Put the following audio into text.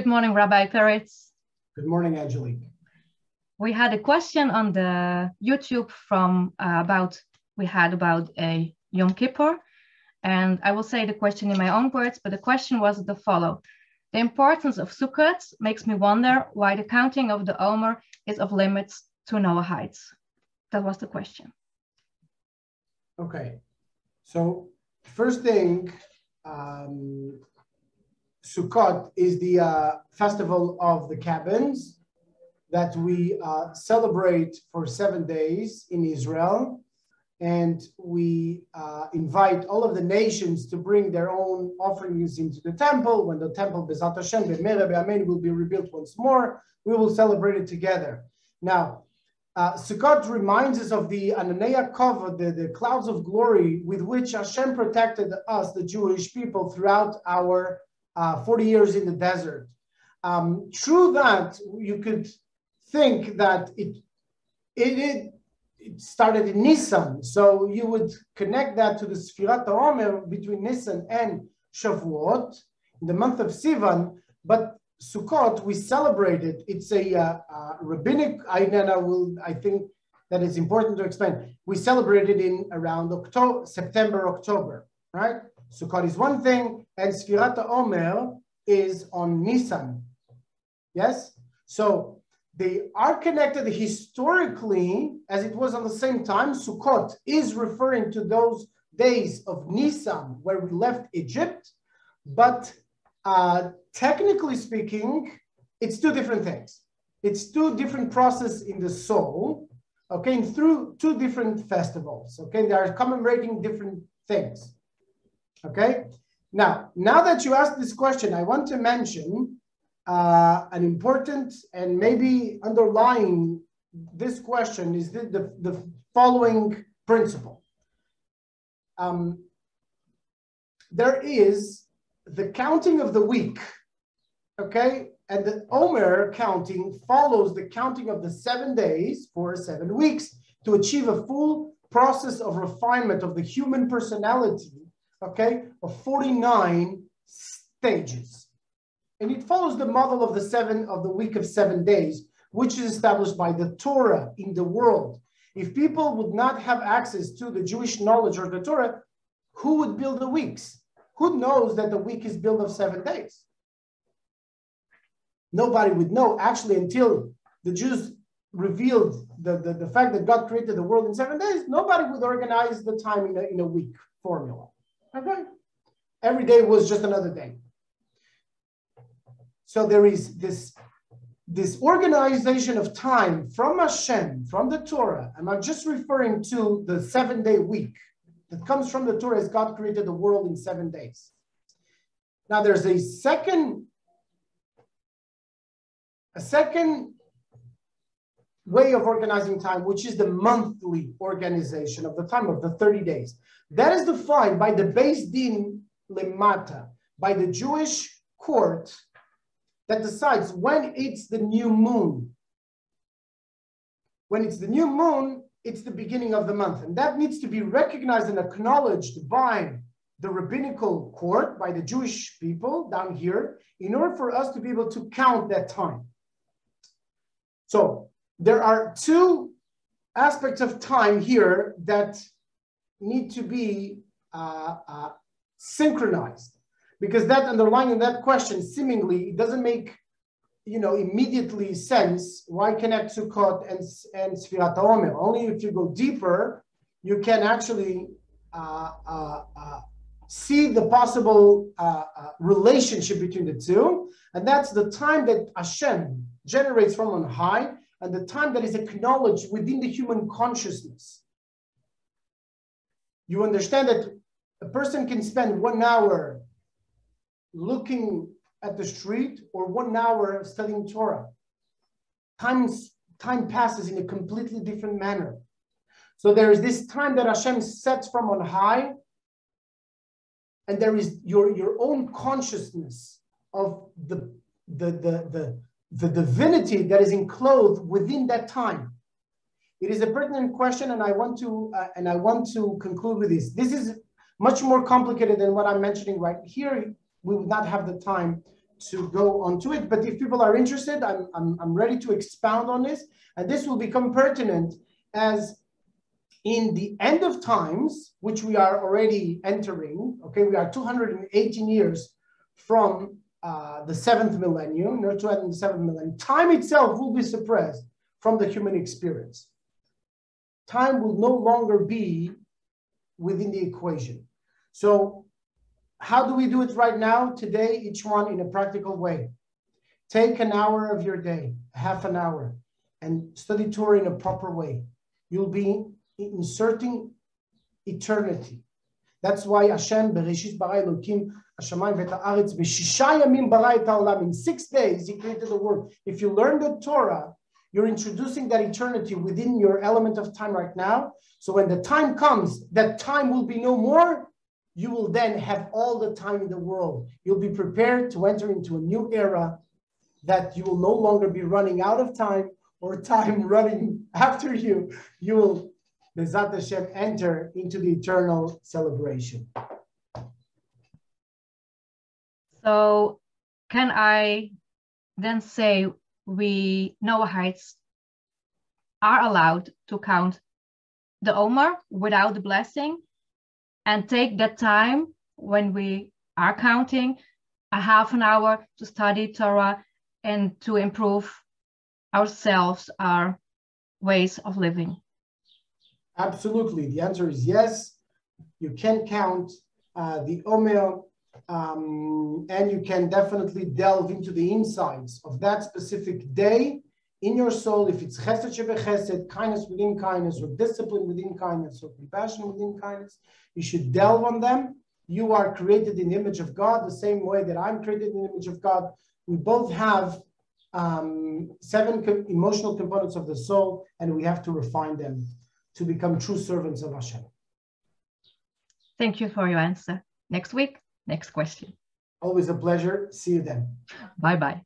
morning, Rabbi Peretz. Good morning, Angelique. We had a question on the YouTube from about Yom Kippur, and I will say the question in my own words, but the question was the follow. The importance of Sukkot makes me wonder why the counting of the HaOmer is of limits to Noahides. That was the question. Okay, so first thing, Sukkot is the festival of the cabins that we celebrate for 7 days in Israel. And we invite all of the nations to bring their own offerings into the temple. When the temple, B'ezrat Hashem, B'meira B'amen, will be rebuilt once more, we will celebrate it together. Now, Sukkot reminds us of the Ananei Kavod, the clouds of glory with which Hashem protected us, the Jewish people, throughout our 40 years in the desert. True that you could think that it started in Nisan, so you would connect that to the Sefirat HaOmer between Nisan and Shavuot, in the month of Sivan, but Sukkot, we celebrate it. It's a rabbinic, I think that it's important to explain. We celebrate it in around September, October, right? Sukkot is one thing, and Sefirat HaOmer is on Nisan. Yes? So they are connected historically, as it was on the same time. Sukkot is referring to those days of Nisan where we left Egypt, but technically speaking, it's two different things. It's two different processes in the soul, okay, and through two different festivals, okay? They are commemorating different things, okay? Now that you asked this question, I want to mention an important and maybe underlying this question is the following principle. There is the counting of the week, okay? And the HaOmer counting follows the counting of the 7 days for 7 weeks to achieve a full process of refinement of the human personality, okay, of 49 stages. And it follows the model of the week of 7 days, which is established by the Torah in the world. If people would not have access to the Jewish knowledge or the Torah, who would build the weeks? Who knows that the week is built of 7 days? Nobody would know, actually, until the Jews revealed the fact that God created the world in 7 days. Nobody would organize the time in a week formula. Okay? Every day was just another day. So there is this organization of time from Hashem, from the Torah. I'm not just referring to the 7-day week that comes from the Torah as God created the world in 7 days. Now there's a second way of organizing time, which is the monthly organization of the time of the 30 days. That is defined by the Beis Din Lemata, by the Jewish court that decides when it's the new moon. When it's the new moon, it's the beginning of the month. And that needs to be recognized and acknowledged by the rabbinical court, by the Jewish people down here, in order for us to be able to count that time. So there are two aspects of time here that need to be synchronized. Because that underlying in that question, seemingly, it doesn't make, immediately sense. Why connect Sukkot and Sefirat HaOmer? Only if you go deeper, you can actually see the possible relationship between the two. And that's the time that Hashem generates from on high, and the time that is acknowledged within the human consciousness. You understand that a person can spend 1 hour looking at the street or 1 hour studying Torah. Time passes in a completely different manner. So there is this time that Hashem sets from on high, and there is your own consciousness of the divinity that is enclosed within that time. It is a pertinent question, and I want to conclude with this. This is much more complicated than what I'm mentioning right here. We would not have the time to go onto it, but if people are interested, I'm ready to expound on this, and this will become pertinent as in the end of times, which we are already entering. Okay, we are 218 years from the 7th millennium, no, 207th millennium. Time itself will be suppressed from the human experience. Time will no longer be within the equation. So how do we do it right now, today, each one in a practical way? Take an hour of your day, half an hour, and study Torah in a proper way. You'll be inserting eternity. That's why Hashem, Bereshit bara Elokim hashamayim v'et haaretz b'shisha yamim bara et ha'olam. In 6 days, He created the world. If you learn the Torah, you're introducing that eternity within your element of time right now. So when the time comes, that time will be no more. You will then have all the time in the world. You'll be prepared to enter into a new era that you will no longer be running out of time or time running after you. You will, Bezat Hashem, enter into the eternal celebration. So can I then say we Noahides are allowed to count the HaOmer without the blessing, and take that time when we are counting a half an hour to study Torah and to improve ourselves, our ways of living? Absolutely. The answer is yes. You can count the HaOmer, and you can definitely delve into the insights of that specific day in your soul. If it's chesed shebechesed, kindness within kindness, or discipline within kindness, or compassion within kindness, you should delve on them. You are created in the image of God, the same way that I'm created in the image of God. We both have 7 emotional components of the soul, and we have to refine them to become true servants of Hashem. Thank you for your answer. Next week, next question. Always a pleasure. See you then. Bye-bye.